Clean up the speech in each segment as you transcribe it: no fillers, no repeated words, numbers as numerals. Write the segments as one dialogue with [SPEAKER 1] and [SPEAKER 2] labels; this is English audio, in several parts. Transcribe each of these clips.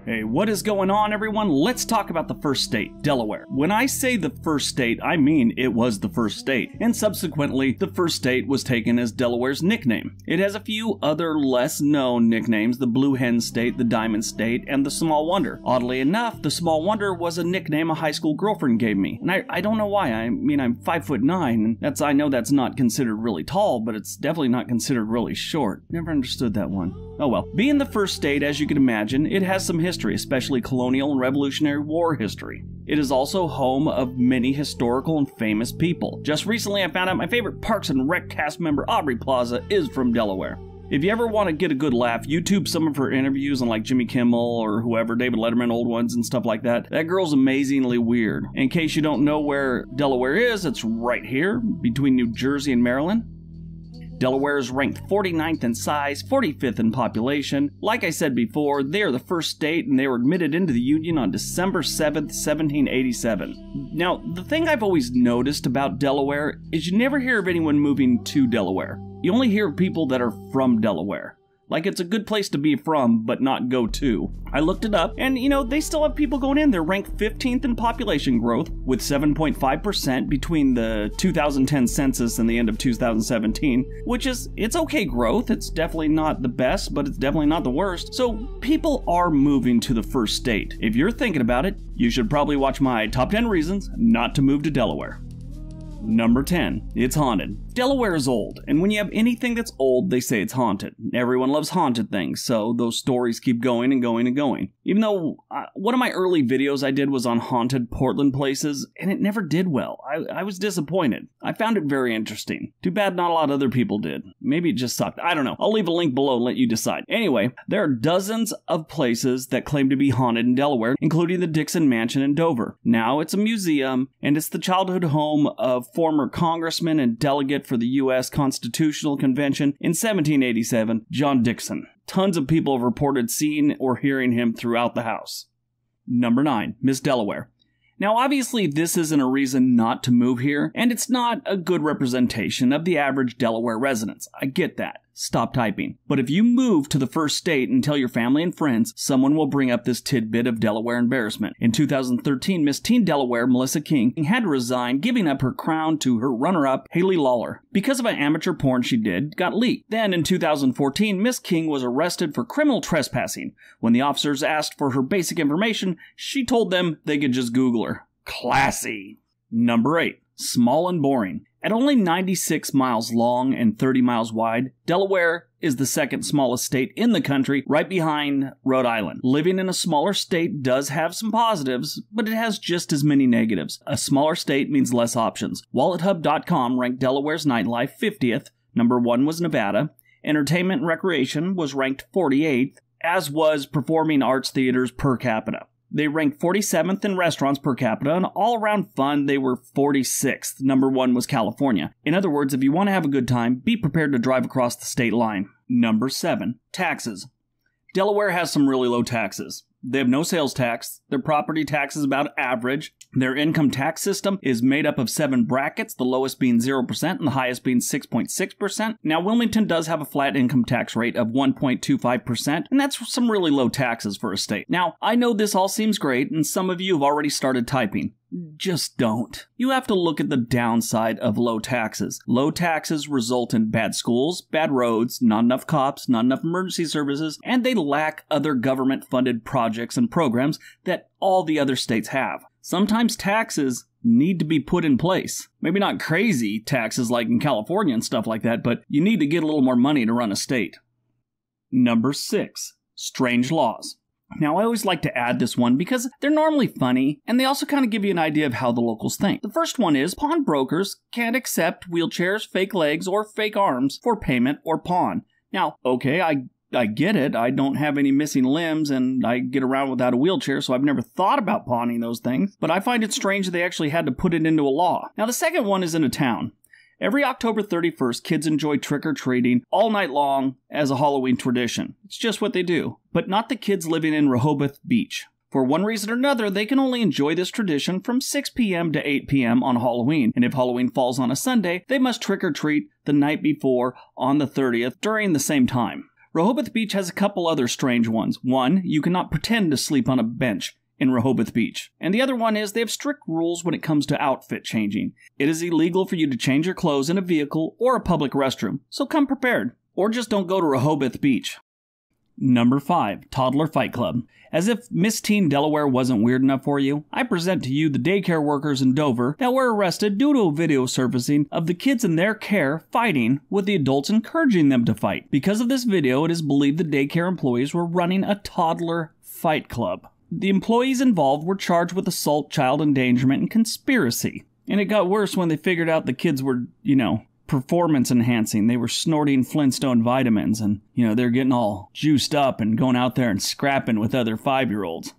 [SPEAKER 1] Hey, what is going on, everyone? Let's talk about the first state, Delaware. When I say the first state, I mean it was the first state, and subsequently, the first state was taken as Delaware's nickname. It has a few other less known nicknames: the Blue Hen State, the Diamond State, and the Small Wonder. Oddly enough, the Small Wonder was a nickname a high school girlfriend gave me, and I don't know why. I mean, I'm 5'9", and I know that's not considered really tall, but it's definitely not considered really short. Never understood that one. Oh well. Being the first state, as you can imagine, it has some history, especially colonial and Revolutionary War history. It is also home of many historical and famous people. Just recently I found out my favorite Parks and Rec cast member, Aubrey Plaza, is from Delaware. If you ever want to get a good laugh, YouTube some of her interviews on like Jimmy Kimmel or whoever, David Letterman, old ones and stuff like that. That girl's amazingly weird. In case you don't know where Delaware is, it's right here, between New Jersey and Maryland. Delaware is ranked 49th in size, 45th in population. Like I said before, they are the first state and they were admitted into the Union on December 7th, 1787. Now, the thing I've always noticed about Delaware is you never hear of anyone moving to Delaware. You only hear of people that are from Delaware. Like, it's a good place to be from, but not go to. I looked it up, and, they still have people going in. They're ranked 15th in population growth, with 7.5% between the 2010 census and the end of 2017, which is, it's okay growth. It's definitely not the best, but it's definitely not the worst. So, people are moving to the first state. If you're thinking about it, you should probably watch my top 10 reasons not to move to Delaware. Number 10. It's haunted. Delaware is old, and when you have anything that's old, they say it's haunted. Everyone loves haunted things, so those stories keep going and going and going. Even though one of my early videos I did was on haunted Portland places, and it never did well. I was disappointed. I found it very interesting. Too bad not a lot of other people did. Maybe it just sucked. I don't know. I'll leave a link below and let you decide. Anyway, there are dozens of places that claim to be haunted in Delaware, including the Dixon Mansion in Dover. Now it's a museum, and it's the childhood home of former congressman and delegate for the U.S. Constitutional Convention in 1787, John Dixon. Tons of people have reported seeing or hearing him throughout the house. Number 9. Miz Delaware. Now, obviously, this isn't a reason not to move here, and it's not a good representation of the average Delaware residents. I get that. Stop typing. But if you move to the first state and tell your family and friends, someone will bring up this tidbit of Delaware embarrassment. In 2013, Miss Teen Delaware, Melissa King, had to resign, giving up her crown to her runner-up, Haley Lawler, because of an amateur porn she did got leaked. Then, in 2014, Miss King was arrested for criminal trespassing. When the officers asked for her basic information, she told them they could just Google her. Classy. Number 8. Small and boring. At only 96 miles long and 30 miles wide, Delaware is the second smallest state in the country, right behind Rhode Island. Living in a smaller state does have some positives, but it has just as many negatives. A smaller state means less options. WalletHub.com ranked Delaware's nightlife 50th. Number 1 was Nevada. Entertainment and recreation was ranked 48th, as was performing arts theaters per capita. They ranked 47th in restaurants per capita, and all-around fun, they were 46th. Number 1 was California. In other words, if you want to have a good time, be prepared to drive across the state line. Number 7. Taxes. Delaware has some really low taxes. They have no sales tax. Their property tax is about average. Their income tax system is made up of 7 brackets, the lowest being 0% and the highest being 6.6%. Now, Wilmington does have a flat income tax rate of 1.25%, and that's some really low taxes for a state. Now, I know this all seems great, and some of you have already started typing. Just don't. You have to look at the downside of low taxes. Low taxes result in bad schools, bad roads, not enough cops, not enough emergency services, and they lack other government-funded projects and programs that all the other states have. Sometimes taxes need to be put in place. Maybe not crazy taxes like in California and stuff like that, but you need to get a little more money to run a state. Number 6. Strange laws. Now, I always like to add this one because they're normally funny, and they also kind of give you an idea of how the locals think. The first one is pawnbrokers can't accept wheelchairs, fake legs, or fake arms for payment or pawn. Now, okay, I get it. I don't have any missing limbs, and I get around without a wheelchair, so I've never thought about pawning those things, but I find it strange that they actually had to put it into a law. Now, the second one is in a town. Every October 31st, kids enjoy trick-or-treating all night long as a Halloween tradition. It's just what they do. But not the kids living in Rehoboth Beach. For one reason or another, they can only enjoy this tradition from 6 p.m. to 8 p.m. on Halloween. And if Halloween falls on a Sunday, they must trick-or-treat the night before on the 30th during the same time. Rehoboth Beach has a couple other strange ones. One, you cannot pretend to sleep on a bench in Rehoboth Beach. And the other one is they have strict rules when it comes to outfit changing. It is illegal for you to change your clothes in a vehicle or a public restroom, so come prepared. Or just don't go to Rehoboth Beach. Number 5. Toddler Fight Club. As if Miss Teen Delaware wasn't weird enough for you, I present to you the daycare workers in Dover that were arrested due to a video surfacing of the kids in their care fighting with the adults encouraging them to fight. Because of this video, it is believed the daycare employees were running a toddler fight club. The employees involved were charged with assault, child endangerment, and conspiracy. And it got worse when they figured out the kids were, performance enhancing. They were snorting Flintstone vitamins and, they're getting all juiced up and going out there and scrapping with other 5-year-olds.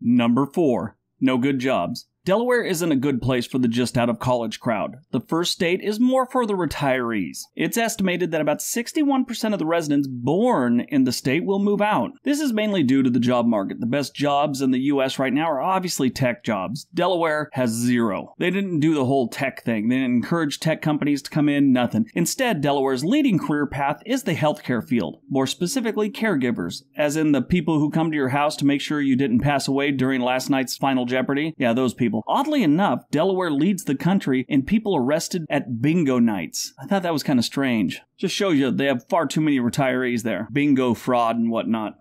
[SPEAKER 1] Number 4. No good jobs. Delaware isn't a good place for the just out of college crowd. The first state is more for the retirees. It's estimated that about 61% of the residents born in the state will move out. This is mainly due to the job market. The best jobs in the US right now are obviously tech jobs. Delaware has 0. They didn't do the whole tech thing. They didn't encourage tech companies to come in, nothing. Instead, Delaware's leading career path is the healthcare field. More specifically, caregivers, as in the people who come to your house to make sure you didn't pass away during last night's Final Jeopardy. Yeah, those people. Oddly enough, Delaware leads the country in people arrested at bingo nights. I thought that was kind of strange. Just shows you they have far too many retirees there. Bingo fraud and whatnot.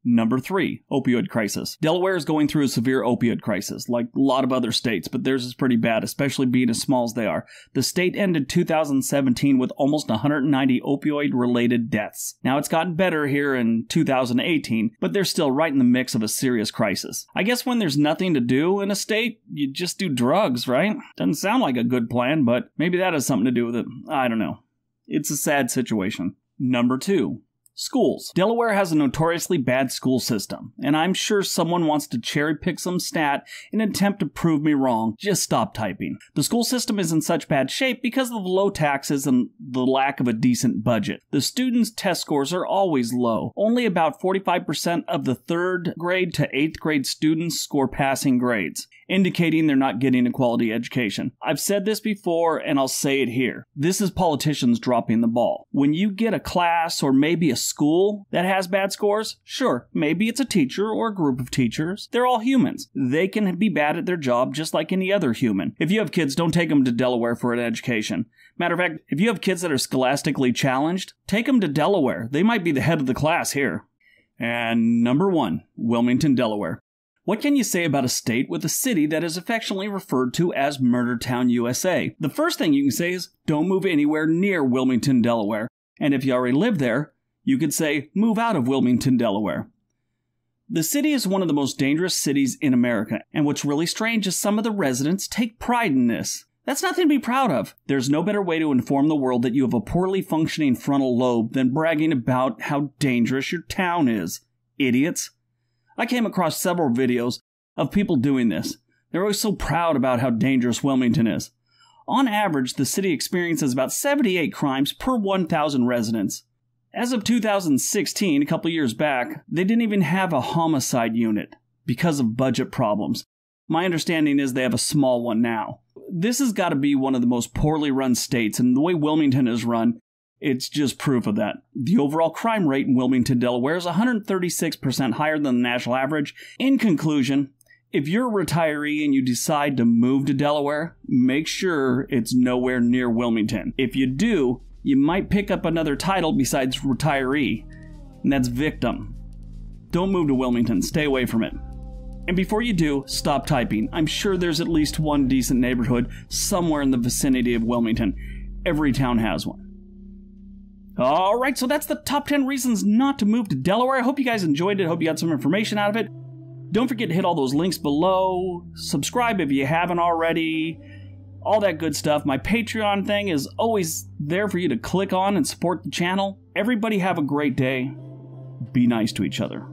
[SPEAKER 1] Number 3, opioid crisis. Delaware is going through a severe opioid crisis, like a lot of other states, but theirs is pretty bad, especially being as small as they are. The state ended 2017 with almost 190 opioid-related deaths. Now, it's gotten better here in 2018, but they're still right in the mix of a serious crisis. I guess when there's nothing to do in a state, you just do drugs, right? Doesn't sound like a good plan, but maybe that has something to do with it. I don't know. It's a sad situation. Number 2. Schools. Delaware has a notoriously bad school system, and I'm sure someone wants to cherry pick some stat in an attempt to prove me wrong. Just stop typing. The school system is in such bad shape because of the low taxes and the lack of a decent budget. The students' test scores are always low. Only about 45% of the 3rd grade to 8th grade students score passing grades, indicating they're not getting a quality education. I've said this before, and I'll say it here. This is politicians dropping the ball. When you get a class or maybe a school that has bad scores, sure, maybe it's a teacher or a group of teachers. They're all humans. They can be bad at their job just like any other human. If you have kids, don't take them to Delaware for an education. Matter of fact, if you have kids that are scholastically challenged, take them to Delaware. They might be the head of the class here. And number 1, Wilmington, Delaware. What can you say about a state with a city that is affectionately referred to as Murder Town, USA? The first thing you can say is, don't move anywhere near Wilmington, Delaware. And if you already live there, you could say, move out of Wilmington, Delaware. The city is one of the most dangerous cities in America, and what's really strange is some of the residents take pride in this. That's nothing to be proud of. There's no better way to inform the world that you have a poorly functioning frontal lobe than bragging about how dangerous your town is. Idiots. I came across several videos of people doing this. They're always so proud about how dangerous Wilmington is. On average, the city experiences about 78 crimes per 1,000 residents. As of 2016, a couple years back, they didn't even have a homicide unit because of budget problems. My understanding is they have a small one now. This has got to be one of the most poorly run states, and the way Wilmington is run, it's just proof of that. The overall crime rate in Wilmington, Delaware is 136% higher than the national average. In conclusion, if you're a retiree and you decide to move to Delaware, make sure it's nowhere near Wilmington. If you do, you might pick up another title besides retiree, and that's victim. Don't move to Wilmington, stay away from it. And before you do, stop typing. I'm sure there's at least one decent neighborhood somewhere in the vicinity of Wilmington. Every town has one. Alright, so that's the top 10 reasons not to move to Delaware. I hope you guys enjoyed it. I hope you got some information out of it. Don't forget to hit all those links below. Subscribe if you haven't already. All that good stuff. My Patreon thing is always there for you to click on and support the channel. Everybody have a great day. Be nice to each other.